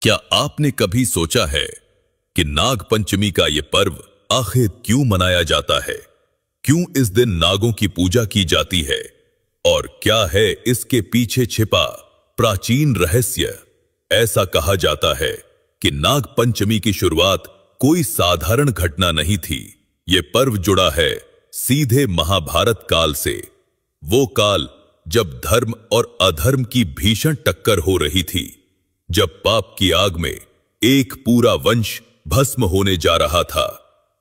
क्या आपने कभी सोचा है कि नाग पंचमी का यह पर्व आखिर क्यों मनाया जाता है? क्यों इस दिन नागों की पूजा की जाती है और क्या है इसके पीछे छिपा प्राचीन रहस्य? ऐसा कहा जाता है कि नाग पंचमी की शुरुआत कोई साधारण घटना नहीं थी। यह पर्व जुड़ा है सीधे महाभारत काल से, वो काल जब धर्म और अधर्म की भीषण टक्कर हो रही थी, जब पाप की आग में एक पूरा वंश भस्म होने जा रहा था।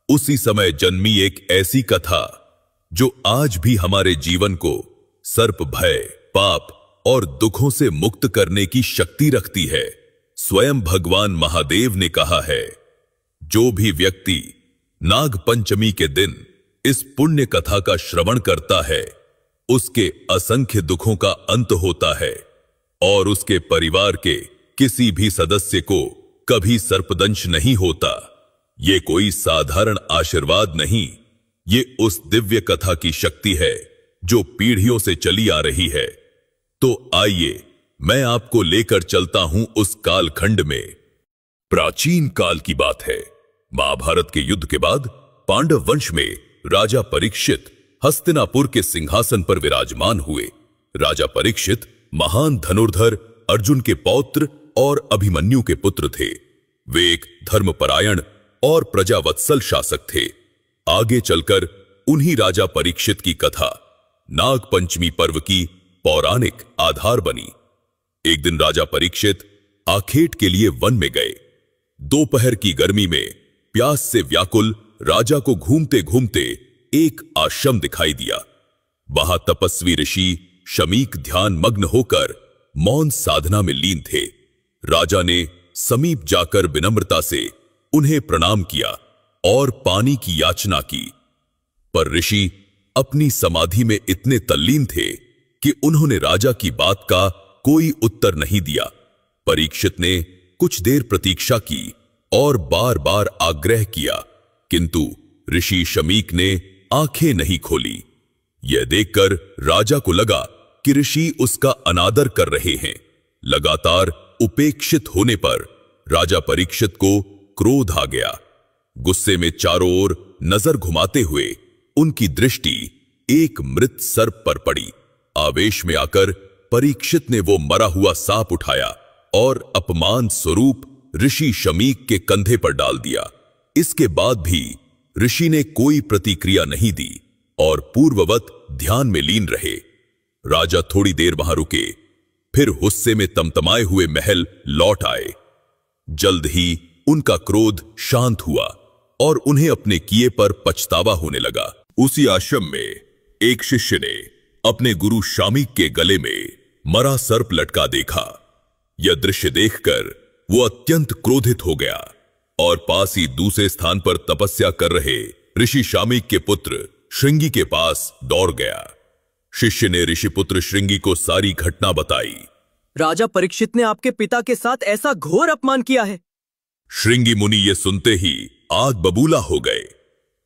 उसी समय जन्मी एक ऐसी कथा जो आज भी हमारे जीवन को सर्प भय, पाप और दुखों से मुक्त करने की शक्ति रखती है। स्वयं भगवान महादेव ने कहा है, जो भी व्यक्ति नाग पंचमी के दिन इस पुण्य कथा का श्रवण करता है, उसके असंख्य दुखों का अंत होता है और उसके परिवार के किसी भी सदस्य को कभी सर्पदंश नहीं होता। ये कोई साधारण आशीर्वाद नहीं, ये उस दिव्य कथा की शक्ति है जो पीढ़ियों से चली आ रही है। तो आइए मैं आपको लेकर चलता हूं उस कालखंड में। प्राचीन काल की बात है। महाभारत के युद्ध के बाद पांडव वंश में राजा परीक्षित हस्तिनापुर के सिंहासन पर विराजमान हुए। राजा परीक्षित महान धनुर्धर अर्जुन के पौत्र और अभिमन्यु के पुत्र थे। वे एक धर्मपरायण और प्रजावत्सल शासक थे। आगे चलकर उन्हीं राजा परीक्षित की कथा नाग पंचमी पर्व की पौराणिक आधार बनी। एक दिन राजा परीक्षित आखेट के लिए वन में गए। दोपहर की गर्मी में प्यास से व्याकुल राजा को घूमते घूमते एक आश्रम दिखाई दिया। वहां तपस्वी ऋषि शमीक ध्यान मग्न होकर मौन साधना में लीन थे। राजा ने समीप जाकर विनम्रता से उन्हें प्रणाम किया और पानी की याचना की, पर ऋषि अपनी समाधि में इतने तल्लीन थे कि उन्होंने राजा की बात का कोई उत्तर नहीं दिया। परीक्षित ने कुछ देर प्रतीक्षा की और बार बार आग्रह किया, किंतु ऋषि शमीक ने आंखें नहीं खोली। यह देखकर राजा को लगा कि ऋषि उसका अनादर कर रहे हैं। लगातार उपेक्षित होने पर राजा परीक्षित को क्रोध आ गया। गुस्से में चारों ओर नजर घुमाते हुए उनकी दृष्टि एक मृत सर्प पर पड़ी। आवेश में आकर परीक्षित ने वो मरा हुआ सांप उठाया और अपमान स्वरूप ऋषि शमीक के कंधे पर डाल दिया। इसके बाद भी ऋषि ने कोई प्रतिक्रिया नहीं दी और पूर्ववत ध्यान में लीन रहे। राजा थोड़ी देर वहां रुके, फिर गुस्से में तमतमाए हुए महल लौट आए। जल्द ही उनका क्रोध शांत हुआ और उन्हें अपने किए पर पछतावा होने लगा। उसी आश्रम में एक शिष्य ने अपने गुरु शामीक के गले में मरा सर्प लटका देखा। यह दृश्य देखकर वो अत्यंत क्रोधित हो गया और पास ही दूसरे स्थान पर तपस्या कर रहे ऋषि शामीक के पुत्र श्रृंगी के पास दौड़ गया। शिष्य ने ऋषिपुत्र श्रृंगी को सारी घटना बताई। राजा परीक्षित ने आपके पिता के साथ ऐसा घोर अपमान किया है। श्रृंगी मुनि ये सुनते ही आग बबूला हो गए।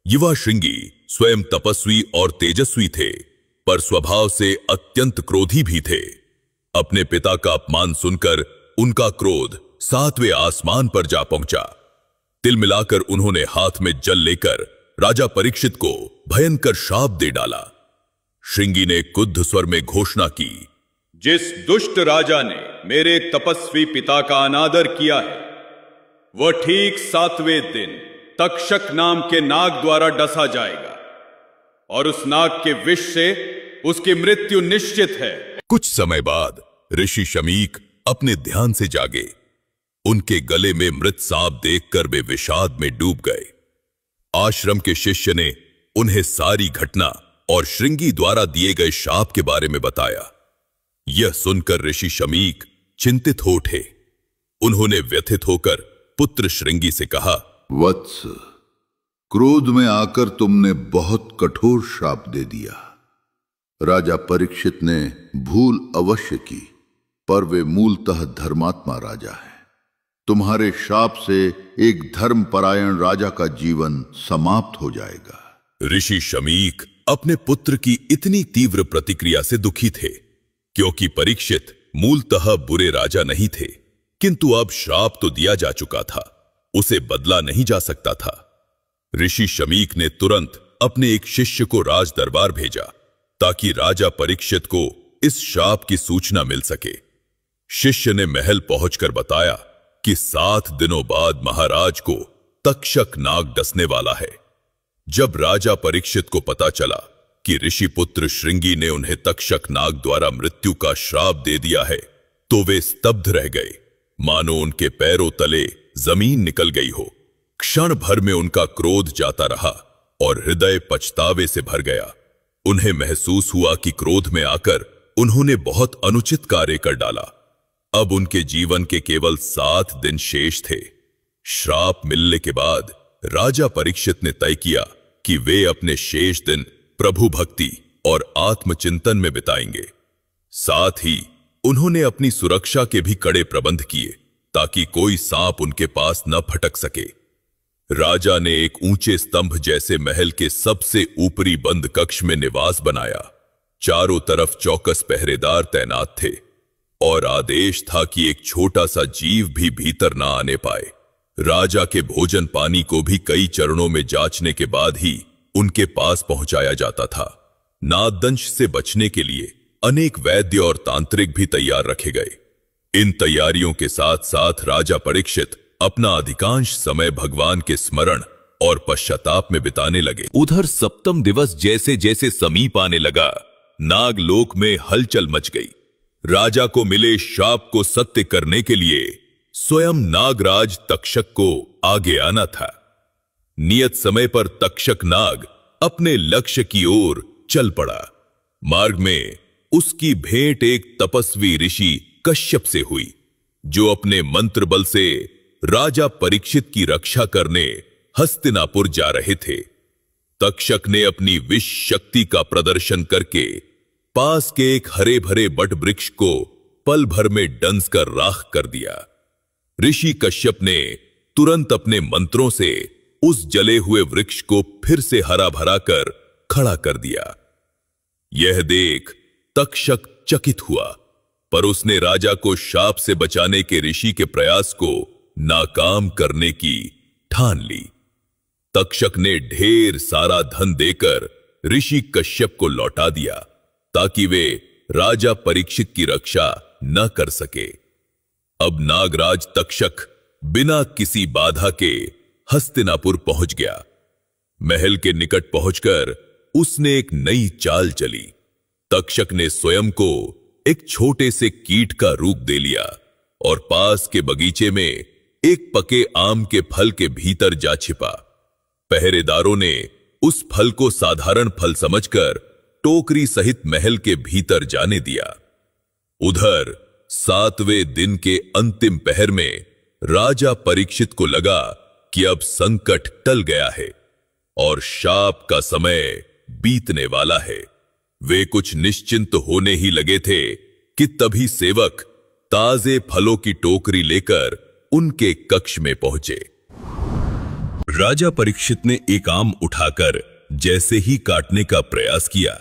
युवा श्रृंगी स्वयं तपस्वी और तेजस्वी थे, पर स्वभाव से अत्यंत क्रोधी भी थे। अपने पिता का अपमान सुनकर उनका क्रोध 7वें आसमान पर जा पहुंचा। तिल मिलाकर उन्होंने हाथ में जल लेकर राजा परीक्षित को भयंकर शाप दे डाला। श्रृंगी ने क्रुद्ध स्वर में घोषणा की, जिस दुष्ट राजा ने मेरे तपस्वी पिता का अनादर किया है, वह ठीक 7वें दिन तक्षक नाम के नाग द्वारा डसा जाएगा और उस नाग के विष से उसकी मृत्यु निश्चित है। कुछ समय बाद ऋषि शमीक अपने ध्यान से जागे। उनके गले में मृत सांप देखकर वे विषाद में डूब गए। आश्रम के शिष्य ने उन्हें सारी घटना और श्रृंगी द्वारा दिए गए शाप के बारे में बताया। यह सुनकर ऋषि शमीक चिंतित हो उठे। उन्होंने व्यथित होकर पुत्र श्रृंगी से कहा, वत्स, क्रोध में आकर तुमने बहुत कठोर शाप दे दिया। राजा परीक्षित ने भूल अवश्य की, पर वे मूलतः धर्मात्मा राजा हैं। तुम्हारे शाप से एक धर्मपरायण राजा का जीवन समाप्त हो जाएगा। ऋषि शमीक अपने पुत्र की इतनी तीव्र प्रतिक्रिया से दुखी थे, क्योंकि परीक्षित मूलतः बुरे राजा नहीं थे, किंतु अब श्राप तो दिया जा चुका था, उसे बदला नहीं जा सकता था। ऋषि शमीक ने तुरंत अपने एक शिष्य को राज दरबार भेजा ताकि राजा परीक्षित को इस श्राप की सूचना मिल सके। शिष्य ने महल पहुंचकर बताया कि 7 दिनों बाद महाराज को तक्षक नाग डसने वाला है। जब राजा परीक्षित को पता चला कि ऋषि पुत्र श्रृंगी ने उन्हें तक्षक नाग द्वारा मृत्यु का श्राप दे दिया है, तो वे स्तब्ध रह गए, मानो उनके पैरों तले जमीन निकल गई हो। क्षण भर में उनका क्रोध जाता रहा और हृदय पछतावे से भर गया। उन्हें महसूस हुआ कि क्रोध में आकर उन्होंने बहुत अनुचित कार्य कर डाला। अब उनके जीवन के केवल 7 दिन शेष थे। श्राप मिलने के बाद राजा परीक्षित ने तय किया कि वे अपने शेष दिन प्रभु भक्ति और आत्मचिंतन में बिताएंगे। साथ ही उन्होंने अपनी सुरक्षा के भी कड़े प्रबंध किए ताकि कोई सांप उनके पास न फटक सके। राजा ने एक ऊंचे स्तंभ जैसे महल के सबसे ऊपरी बंद कक्ष में निवास बनाया। चारों तरफ चौकस पहरेदार तैनात थे और आदेश था कि एक छोटा सा जीव भी भीतर न आने पाए। राजा के भोजन पानी को भी कई चरणों में जांचने के बाद ही उनके पास पहुंचाया जाता था। नागदंश से बचने के लिए अनेक वैद्य और तांत्रिक भी तैयार रखे गए। इन तैयारियों के साथ साथ राजा परीक्षित अपना अधिकांश समय भगवान के स्मरण और पश्चाताप में बिताने लगे। उधर सप्तम दिवस जैसे जैसे समीप आने लगा, नागलोक में हलचल मच गई। राजा को मिले शाप को सत्य करने के लिए स्वयं नागराज तक्षक को आगे आना था। नियत समय पर तक्षक नाग अपने लक्ष्य की ओर चल पड़ा। मार्ग में उसकी भेंट एक तपस्वी ऋषि कश्यप से हुई, जो अपने मंत्र बल से राजा परीक्षित की रक्षा करने हस्तिनापुर जा रहे थे। तक्षक ने अपनी विष शक्ति का प्रदर्शन करके पास के एक हरे भरे बट वृक्ष को पल भर में डंस कर राख कर दिया। ऋषि कश्यप ने तुरंत अपने मंत्रों से उस जले हुए वृक्ष को फिर से हरा भरा कर खड़ा कर दिया। यह देख तक्षक चकित हुआ, पर उसने राजा को शाप से बचाने के ऋषि के प्रयास को नाकाम करने की ठान ली। तक्षक ने ढेर सारा धन देकर ऋषि कश्यप को लौटा दिया ताकि वे राजा परीक्षित की रक्षा न कर सके। अब नागराज तक्षक बिना किसी बाधा के हस्तिनापुर पहुंच गया। महल के निकट पहुंचकर उसने एक नई चाल चली। तक्षक ने स्वयं को एक छोटे से कीट का रूप दे लिया और पास के बगीचे में एक पके आम के फल के भीतर जा छिपा। पहरेदारों ने उस फल को साधारण फल समझकर टोकरी सहित महल के भीतर जाने दिया। उधर 7वें दिन के अंतिम पहर में राजा परीक्षित को लगा कि अब संकट टल गया है और शाप का समय बीतने वाला है। वे कुछ निश्चिंत होने ही लगे थे कि तभी सेवक ताजे फलों की टोकरी लेकर उनके कक्ष में पहुंचे। राजा परीक्षित ने एक आम उठाकर जैसे ही काटने का प्रयास किया,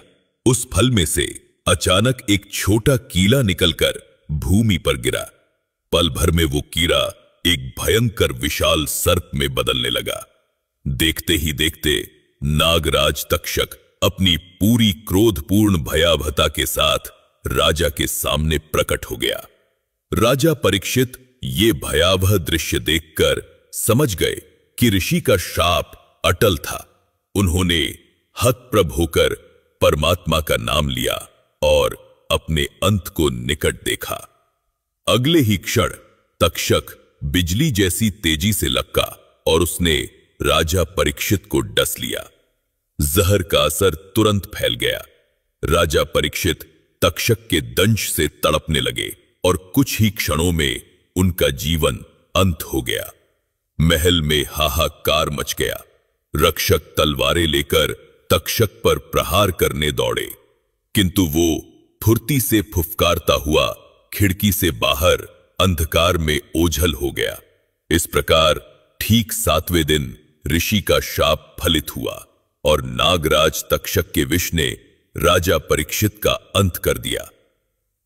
उस फल में से अचानक एक छोटा कीड़ा निकलकर भूमि पर गिरा। पल भर में वो कीड़ा एक भयंकर विशाल सर्प में बदलने लगा। देखते ही देखते नागराज तक्षक अपनी पूरी क्रोधपूर्ण भयावहता के साथ राजा के सामने प्रकट हो गया। राजा परीक्षित ये भयावह दृश्य देखकर समझ गए कि ऋषि का शाप अटल था। उन्होंने हतप्रभ होकर परमात्मा का नाम लिया और अपने अंत को निकट देखा। अगले ही क्षण तक्षक बिजली जैसी तेजी से लपका और उसने राजा परीक्षित को डस लिया। जहर का असर तुरंत फैल गया। राजा परीक्षित तक्षक के दंश से तड़पने लगे और कुछ ही क्षणों में उनका जीवन अंत हो गया। महल में हाहाकार मच गया। रक्षक तलवारें लेकर तक्षक पर प्रहार करने दौड़े, किंतु वो फुर्ती से फुफकारता हुआ खिड़की से बाहर अंधकार में ओझल हो गया। इस प्रकार ठीक 7वें दिन ऋषि का शाप फलित हुआ और नागराज तक्षक के विष ने राजा परीक्षित का अंत कर दिया।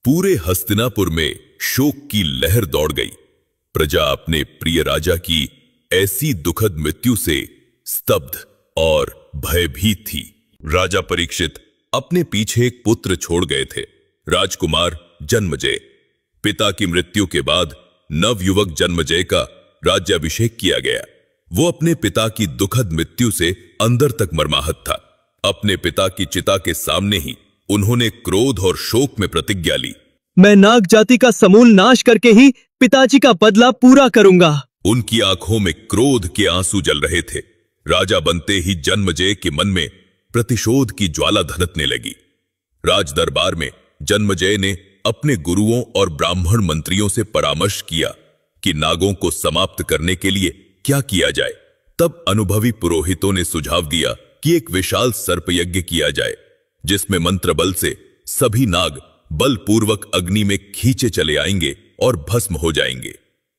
पूरे हस्तिनापुर में शोक की लहर दौड़ गई। प्रजा अपने प्रिय राजा की ऐसी दुखद मृत्यु से स्तब्ध और भयभीत थी। राजा परीक्षित अपने पीछे एक पुत्र छोड़ गए थे, राजकुमार जन्मजय। पिता की मृत्यु के बाद नवयुवक जन्मजय का राज्याभिषेक किया गया। वो अपने पिता की दुखद मृत्यु से अंदर तक मर्माहत था। अपने पिता की चिता के सामने ही उन्होंने क्रोध और शोक में प्रतिज्ञा ली, मैं नाग जाति का समूल नाश करके ही पिताजी का बदला पूरा करूंगा। उनकी आंखों में क्रोध के आंसू जल रहे थे। राजा बनते ही जन्मजय के मन में प्रतिशोध की ज्वाला धनकने लगी। राज दरबार में जन्मजय ने अपने गुरुओं और ब्राह्मण मंत्रियों से परामर्श किया कि नागों को समाप्त करने के लिए क्या किया जाए। तब अनुभवी पुरोहितों ने सुझाव दिया कि एक विशाल सर्प यज्ञ किया जाए, जिसमें मंत्र बल से सभी नाग बलपूर्वक अग्नि में खींचे चले आएंगे और भस्म हो जाएंगे।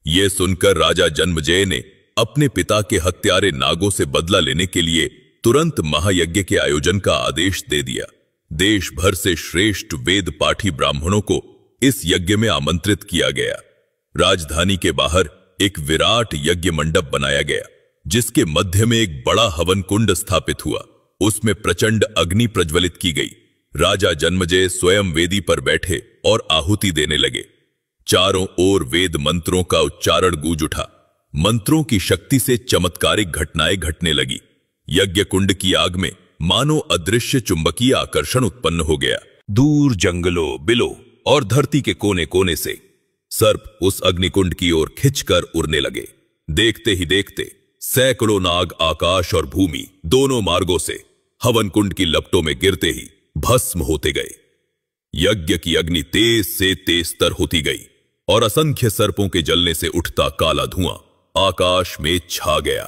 यह सुनकर राजा जन्मजय ने अपने पिता के हत्यारे नागों से बदला लेने के लिए तुरंत महायज्ञ के आयोजन का आदेश दे दिया। देश भर से श्रेष्ठ वेद पाठी ब्राह्मणों को इस यज्ञ में आमंत्रित किया गया। राजधानी के बाहर एक विराट यज्ञ मंडप बनाया गया, जिसके मध्य में एक बड़ा हवन कुंड स्थापित हुआ। उसमें प्रचंड अग्नि प्रज्वलित की गई। राजा जन्मजय स्वयं वेदी पर बैठे और आहुति देने लगे। चारों ओर वेद मंत्रों का उच्चारण गूंज उठा। मंत्रों की शक्ति से चमत्कारिक घटनाएं घटने लगी। यज्ञ कुंड की आग में मानो अदृश्य चुंबकीय आकर्षण उत्पन्न हो गया। दूर जंगलों, बिलों और धरती के कोने कोने से सर्प उस अग्निकुंड की ओर खिंचकर उड़ने लगे। देखते ही देखते सैकड़ों नाग आकाश और भूमि दोनों मार्गों से हवन कुंड की लपटों में गिरते ही भस्म होते गए। यज्ञ की अग्नि तेज से तेजतर होती गई और असंख्य सर्पों के जलने से उठता काला धुआं आकाश में छा गया।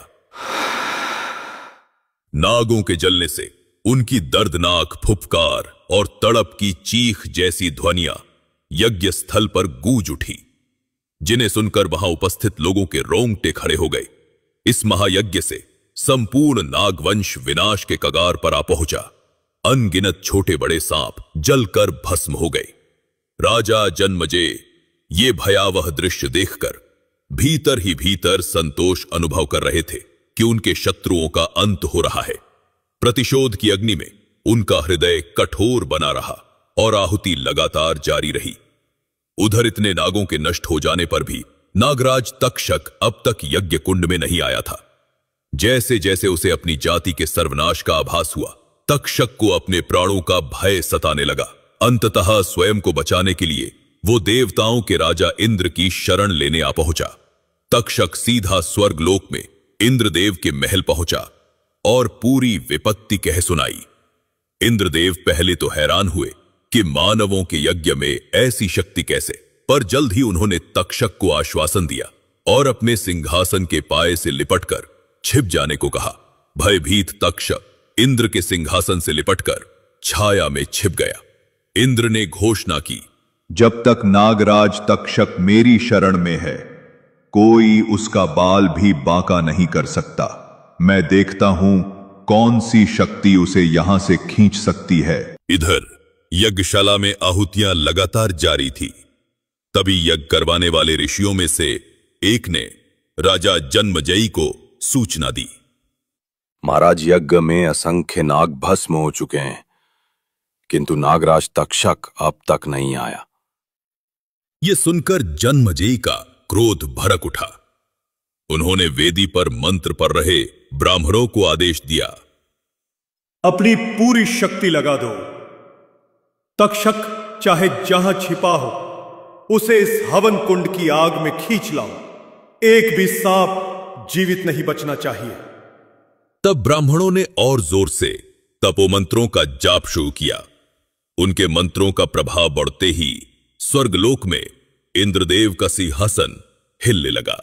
नागों के जलने से उनकी दर्दनाक फुफकार और तड़प की चीख जैसी ध्वनियां यज्ञ स्थल पर गूंज उठी, जिन्हें सुनकर वहां उपस्थित लोगों के रोंगटे खड़े हो गए। इस महायज्ञ से संपूर्ण नागवंश विनाश के कगार पर आ पहुंचा। अनगिनत छोटे बड़े सांप जलकर भस्म हो गए। राजा जन्मजय ये भयावह दृश्य देखकर भीतर ही भीतर संतोष अनुभव कर रहे थे कि उनके शत्रुओं का अंत हो रहा है। प्रतिशोध की अग्नि में उनका हृदय कठोर बना रहा और आहुति लगातार जारी रही। उधर इतने नागों के नष्ट हो जाने पर भी नागराज तक्षक अब तक यज्ञ कुंड में नहीं आया था। जैसे जैसे उसे अपनी जाति के सर्वनाश का आभास हुआ, तक्षक को अपने प्राणों का भय सताने लगा। अंततः स्वयं को बचाने के लिए वो देवताओं के राजा इंद्र की शरण लेने आ पहुंचा। तक्षक सीधा स्वर्गलोक में इंद्रदेव के महल पहुंचा और पूरी विपत्ति कह सुनाई। इंद्रदेव पहले तो हैरान हुए कि मानवों के यज्ञ में ऐसी शक्ति कैसे, पर जल्द ही उन्होंने तक्षक को आश्वासन दिया और अपने सिंहासन के पाए से लिपटकर छिप जाने को कहा। भयभीत तक्षक इंद्र के सिंहासन से लिपटकर छाया में छिप गया। इंद्र ने घोषणा की, जब तक नागराज तक्षक मेरी शरण में है, कोई उसका बाल भी बांका नहीं कर सकता। मैं देखता हूं कौन सी शक्ति उसे यहां से खींच सकती है। इधर यज्ञशाला में आहुतियां लगातार जारी थी। तभी यज्ञ करवाने वाले ऋषियों में से एक ने राजा जन्मजयी को सूचना दी, महाराज, यज्ञ में असंख्य नाग भस्म हो चुके हैं, किंतु नागराज तक्षक अब तक नहीं आया। यह सुनकर जन्मजयी का क्रोध भड़क उठा। उन्होंने वेदी पर मंत्र पढ़ रहे ब्राह्मणों को आदेश दिया, अपनी पूरी शक्ति लगा दो। तक्षक चाहे जहां छिपा हो, उसे इस हवन कुंड की आग में खींच लाओ। एक भी सांप जीवित नहीं बचना चाहिए। तब ब्राह्मणों ने और जोर से तपोमंत्रों का जाप शुरू किया। उनके मंत्रों का प्रभाव बढ़ते ही स्वर्गलोक में इंद्रदेव का सिंहासन हिलने लगा।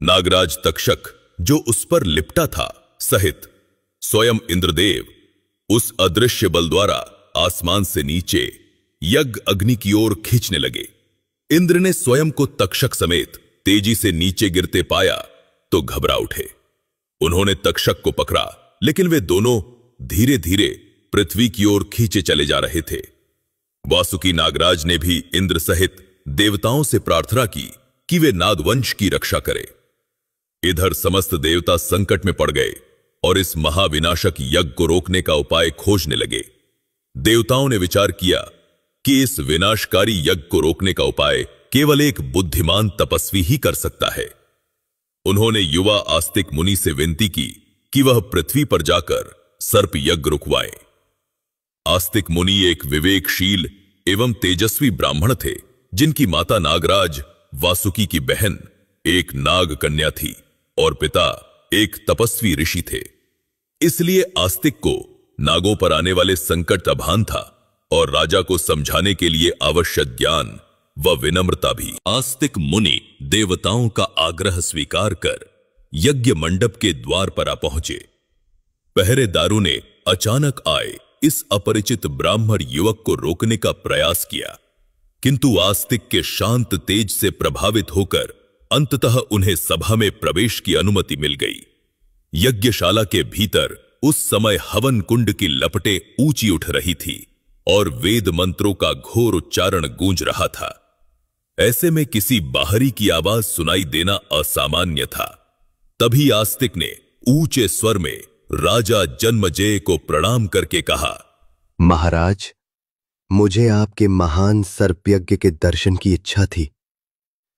नागराज तक्षक जो उस पर लिपटा था सहित स्वयं इंद्रदेव उस अदृश्य बल द्वारा आसमान से नीचे यज्ञ अग्नि की ओर खींचने लगे। इंद्र ने स्वयं को तक्षक समेत तेजी से नीचे गिरते पाया तो घबरा उठे। उन्होंने तक्षक को पकड़ा, लेकिन वे दोनों धीरे धीरे पृथ्वी की ओर खींचे चले जा रहे थे। वासुकी नागराज ने भी इंद्र सहित देवताओं से प्रार्थना की कि वे नागवंश की रक्षा करें। इधर समस्त देवता संकट में पड़ गए और इस महाविनाशक यज्ञ को रोकने का उपाय खोजने लगे। देवताओं ने विचार किया कि इस विनाशकारी यज्ञ को रोकने का उपाय केवल एक बुद्धिमान तपस्वी ही कर सकता है। उन्होंने युवा आस्तिक मुनि से विनती की कि वह पृथ्वी पर जाकर सर्प यज्ञ रुकवाए। आस्तिक मुनि एक विवेकशील एवं तेजस्वी ब्राह्मण थे, जिनकी माता नागराज वासुकी की बहन एक नाग कन्या थी और पिता एक तपस्वी ऋषि थे। इसलिए आस्तिक को नागों पर आने वाले संकट अभान था और राजा को समझाने के लिए आवश्यक ज्ञान व विनम्रता भी। आस्तिक मुनि देवताओं का आग्रह स्वीकार कर यज्ञ मंडप के द्वार पर आ पहुंचे। पहरेदारों ने अचानक आए इस अपरिचित ब्राह्मण युवक को रोकने का प्रयास किया, किंतु आस्तिक के शांत तेज से प्रभावित होकर अंततः उन्हें सभा में प्रवेश की अनुमति मिल गई। यज्ञशाला के भीतर उस समय हवन कुंड की लपटें ऊंची उठ रही थी और वेद मंत्रों का घोर उच्चारण गूंज रहा था। ऐसे में किसी बाहरी की आवाज सुनाई देना असामान्य था। तभी आस्तिक ने ऊंचे स्वर में राजा जन्मजेय को प्रणाम करके कहा, महाराज, मुझे आपके महान सर्पयज्ञ के दर्शन की इच्छा थी,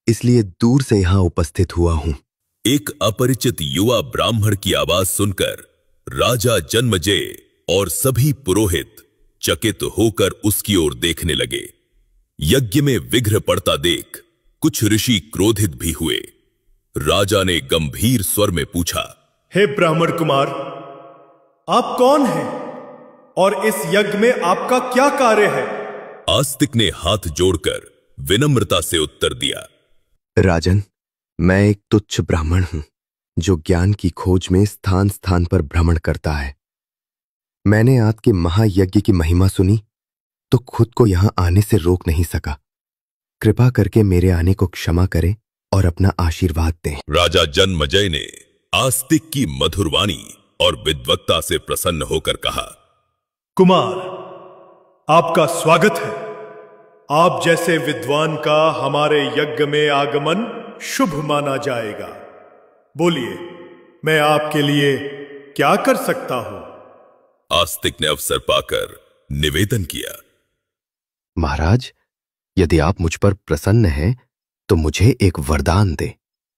इसलिए दूर से यहां उपस्थित हुआ हूं। एक अपरिचित युवा ब्राह्मण की आवाज सुनकर राजा जन्मजेय और सभी पुरोहित चकित होकर उसकी ओर देखने लगे। यज्ञ में विघ्न पड़ता देख कुछ ऋषि क्रोधित भी हुए। राजा ने गंभीर स्वर में पूछा, हे ब्राह्मण कुमार, आप कौन हैं और इस यज्ञ में आपका क्या कार्य है? आस्तिक ने हाथ जोड़कर विनम्रता से उत्तर दिया, राजन, मैं एक तुच्छ ब्राह्मण हूं जो ज्ञान की खोज में स्थान स्थान पर भ्रमण करता है। मैंने आपके महायज्ञ की महिमा सुनी तो खुद को यहां आने से रोक नहीं सका। कृपा करके मेरे आने को क्षमा करें और अपना आशीर्वाद दें। राजा जन्मजेय ने आस्तिक की मधुर वाणी और विद्वत्ता से प्रसन्न होकर कहा, कुमार, आपका स्वागत है। आप जैसे विद्वान का हमारे यज्ञ में आगमन शुभ माना जाएगा। बोलिए, मैं आपके लिए क्या कर सकता हूं? आस्तिक ने अवसर पाकर निवेदन किया, महाराज, यदि आप मुझ पर प्रसन्न हैं तो मुझे एक वरदान दें।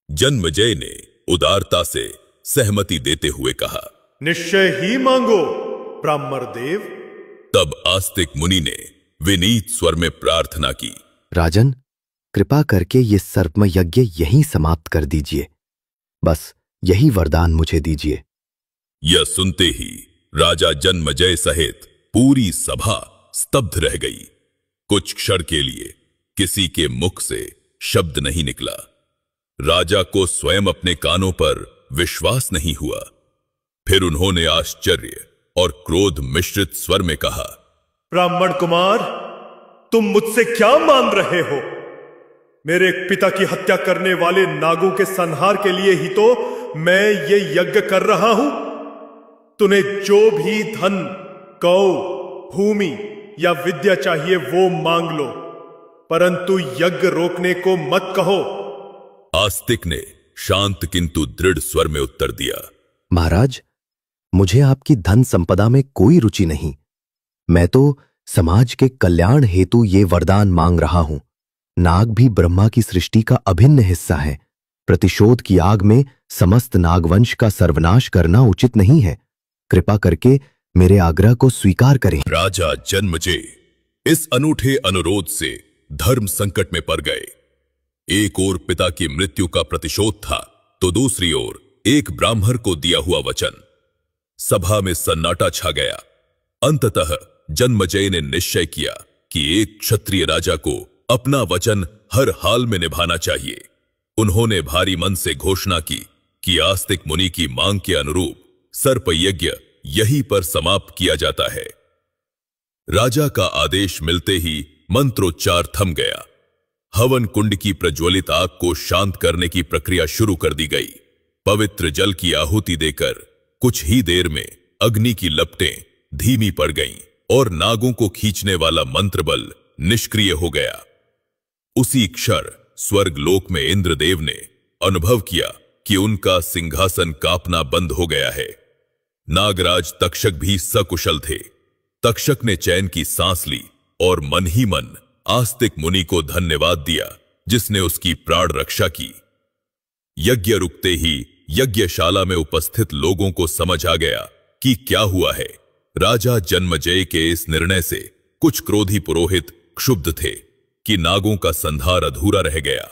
जन्मजेय ने उदारता से सहमति देते हुए कहा, निश्चय ही मांगो ब्राह्मण देव। तब आस्तिक मुनि ने विनीत स्वर में प्रार्थना की, राजन, कृपा करके ये सर्पमय यज्ञ यहीं समाप्त कर दीजिए। बस यही वरदान मुझे दीजिए। यह सुनते ही राजा जन्मजेय सहित पूरी सभा स्तब्ध रह गई। कुछ क्षण के लिए किसी के मुख से शब्द नहीं निकला। राजा को स्वयं अपने कानों पर विश्वास नहीं हुआ। फिर उन्होंने आश्चर्य और क्रोध मिश्रित स्वर में कहा, ब्राह्मण कुमार, तुम मुझसे क्या मांग रहे हो? मेरे पिता की हत्या करने वाले नागों के संहार के लिए ही तो मैं ये यज्ञ कर रहा हूं। तुम्हें जो भी धन, कौ, भूमि या विद्या चाहिए वो मांग लो, परंतु यज्ञ रोकने को मत कहो। आस्तिक ने शांत किंतु दृढ़ स्वर में उत्तर दिया, महाराज, मुझे आपकी धन संपदा में कोई रुचि नहीं। मैं तो समाज के कल्याण हेतु ये वरदान मांग रहा हूं। नाग भी ब्रह्मा की सृष्टि का अभिन्न हिस्सा है। प्रतिशोध की आग में समस्त नागवंश का सर्वनाश करना उचित नहीं है। कृपा करके मेरे आग्रह को स्वीकार करें। राजा जन्मजेय इस अनूठे अनुरोध से धर्म संकट में पड़ गए। एक ओर पिता की मृत्यु का प्रतिशोध था, तो दूसरी ओर एक ब्राह्मण को दिया हुआ वचन। सभा में सन्नाटा छा गया। अंततः जन्मजेय ने निश्चय किया कि एक क्षत्रिय राजा को अपना वचन हर हाल में निभाना चाहिए। उन्होंने भारी मन से घोषणा की कि आस्तिक मुनि की मांग के अनुरूप सर्प यज्ञ यहीं पर समाप्त किया जाता है। राजा का आदेश मिलते ही मंत्रोच्चार थम गया। हवन कुंड की प्रज्वलित आग को शांत करने की प्रक्रिया शुरू कर दी गई। पवित्र जल की आहुति देकर कुछ ही देर में अग्नि की लपटें धीमी पड़ गईं और नागों को खींचने वाला मंत्र बल निष्क्रिय हो गया। उसी क्षण स्वर्ग लोक में इंद्रदेव ने अनुभव किया कि उनका सिंहासन कांपना बंद हो गया है। नागराज तक्षक भी सकुशल थे। तक्षक ने चैन की सांस ली और मन ही मन आस्तिक मुनि को धन्यवाद दिया जिसने उसकी प्राण रक्षा की। यज्ञ रुकते ही यज्ञशाला में उपस्थित लोगों को समझ आ गया कि क्या हुआ है। राजा जन्मजय के इस निर्णय से कुछ क्रोधी पुरोहित क्षुब्ध थे कि नागों का संहार अधूरा रह गया,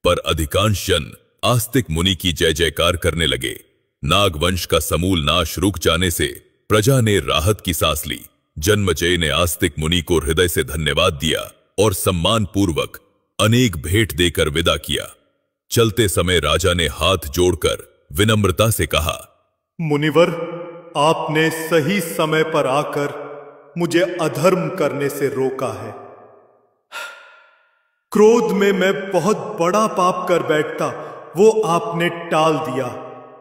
पर अधिकांश जन आस्तिक मुनि की जय जयकार करने लगे। नागवंश का समूल नाश रुक जाने से प्रजा ने राहत की सांस ली। जन्मजय ने आस्तिक मुनि को हृदय से धन्यवाद दिया और सम्मान पूर्वक अनेक भेंट देकर विदा किया। चलते समय राजा ने हाथ जोड़कर विनम्रता से कहा, मुनिवर, आपने सही समय पर आकर मुझे अधर्म करने से रोका है। क्रोध में मैं बहुत बड़ा पाप कर बैठता, वो आपने टाल दिया।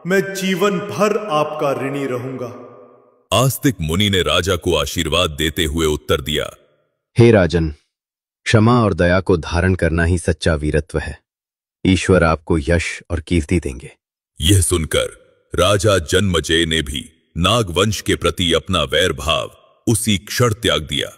मैं जीवन भर आपका ऋणी रहूंगा। आस्तिक मुनि ने राजा को आशीर्वाद देते हुए उत्तर दिया, हे राजन, क्षमा और दया को धारण करना ही सच्चा वीरत्व है। ईश्वर आपको यश और कीर्ति देंगे। यह सुनकर राजा जन्मजय ने भी नागवंश के प्रति अपना वैर भाव उसी क्षण त्याग दिया।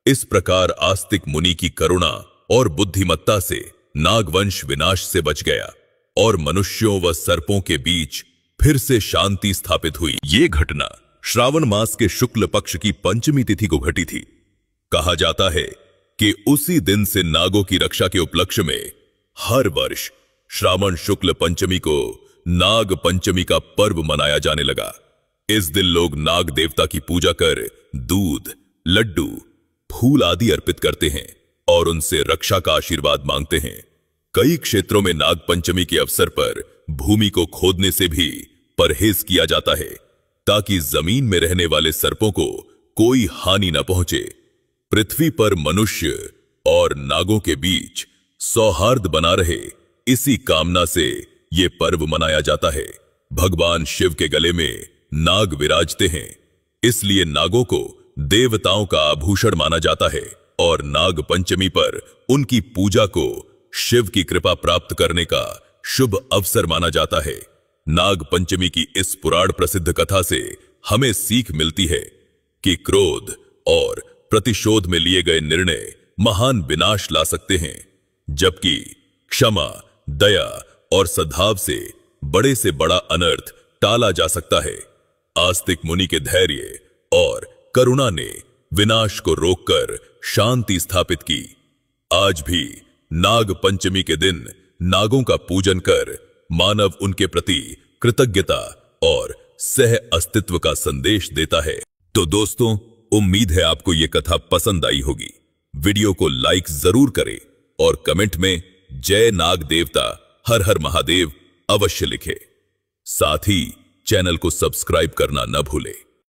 इस प्रकार आस्तिक मुनि की करुणा और बुद्धिमत्ता से नागवंश विनाश से बच गया और मनुष्यों व सर्पों के बीच फिर से शांति स्थापित हुई। ये घटना श्रावण मास के शुक्ल पक्ष की पंचमी तिथि को घटी थी। कहा जाता है कि उसी दिन से नागों की रक्षा के उपलक्ष्य में हर वर्ष श्रावण शुक्ल पंचमी को नाग पंचमी का पर्व मनाया जाने लगा। इस दिन लोग नाग देवता की पूजा कर दूध, लड्डू, फूल आदि अर्पित करते हैं और उनसे रक्षा का आशीर्वाद मांगते हैं। कई क्षेत्रों में नाग पंचमी के अवसर पर भूमि को खोदने से भी परहेज किया जाता है ताकि जमीन में रहने वाले सर्पों को कोई हानि न पहुंचे। पृथ्वी पर मनुष्य और नागों के बीच सौहार्द बना रहे, इसी कामना से ये पर्व मनाया जाता है। भगवान शिव के गले में नाग विराजते हैं, इसलिए नागों को देवताओं का आभूषण माना जाता है और नाग पंचमी पर उनकी पूजा को शिव की कृपा प्राप्त करने का शुभ अवसर माना जाता है। नाग पंचमी की इस पुराण प्रसिद्ध कथा से हमें सीख मिलती है कि क्रोध और प्रतिशोध में लिए गए निर्णय महान विनाश ला सकते हैं, जबकि क्षमा, दया और सद्भाव से बड़ा अनर्थ टाला जा सकता है। आस्तिक मुनि के धैर्य और करुणा ने विनाश को रोककर शांति स्थापित की। आज भी नाग पंचमी के दिन नागों का पूजन कर मानव उनके प्रति कृतज्ञता और सह अस्तित्व का संदेश देता है। तो दोस्तों, उम्मीद है आपको यह कथा पसंद आई होगी। वीडियो को लाइक जरूर करें और कमेंट में जय नाग देवता, हर हर महादेव अवश्य लिखें। साथ ही चैनल को सब्सक्राइब करना न भूलें।